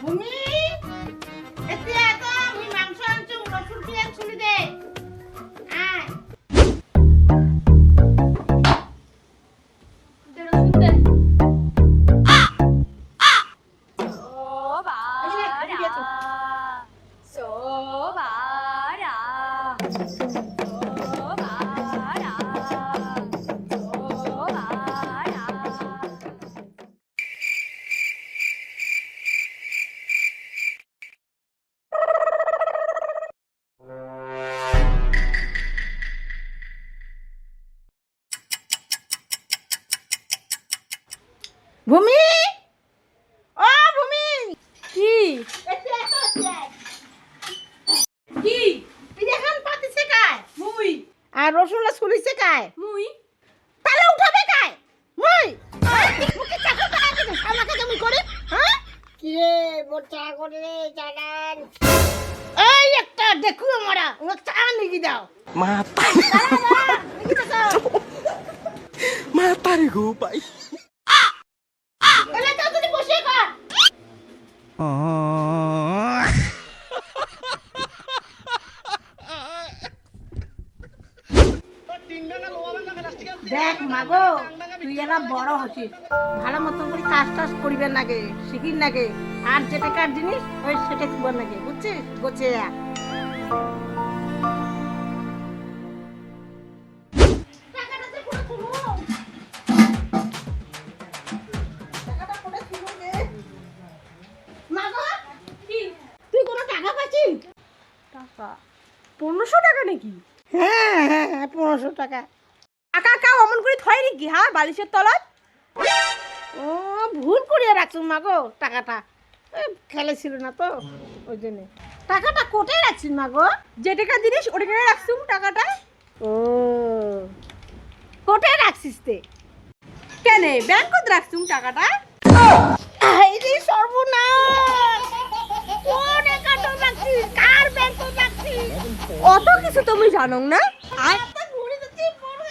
ভূমি এতে এত আমি মাংস আনছো রসুন পেঁয়াজ ছুলি দে আয় দে রসুন দে ভূমি ও ভূমি কি এতে এত কি পিজাখান পাতিছে কায় মুই আর রসুনলা ছুলিছে কায় মুই তালে উঠাবে কায় মুই মুকে চাকর টাকা কেন আমাকে কেমন করে হ্যাঁ কি রে মোটা করে রে জানান এই একটা দেখু আমরা ও চা নিগি দাও Mata. নিগি দাও Mata nih gue, Pak. এলে তো তুই বসে কর দেখ মাগো তুই এরা বড় হচ্ছিস ভালো মতন করে কাজ টাজ করিবেন নাগে শিখিন নাগে আর যেটা কার জিনিস ওই সেটা করবেন নাগে বুঝছিস গোছিয়া তুই কোনো টাকা পাচ্ছিস টাকা 1500 টাকা নাকি হ্যাঁ হ্যাঁ 1500 টাকা টাকা কাও অমন করে থয় নাকি হ্যাঁ বালিশের তলায় ও ভুল করিয়া রাখছো মাগো টাকাটা খেলেছিল না তো ওই জন্য টাকাটা কোথায় রাখছিস মাগো যে টাকা জিনিস ওটা কেন রাখছুম টাকাটা ও কোথায় রাখছিস তে কেন ব্যাংকত রাখছুম টাকাটা এই যে সর্বনাশ কোন একাউন্টে রাখছিস কার ব্যাংকে রাখছিস অত কিছু তুমি জানো না আর তো ঘুরে যাচ্ছি বড়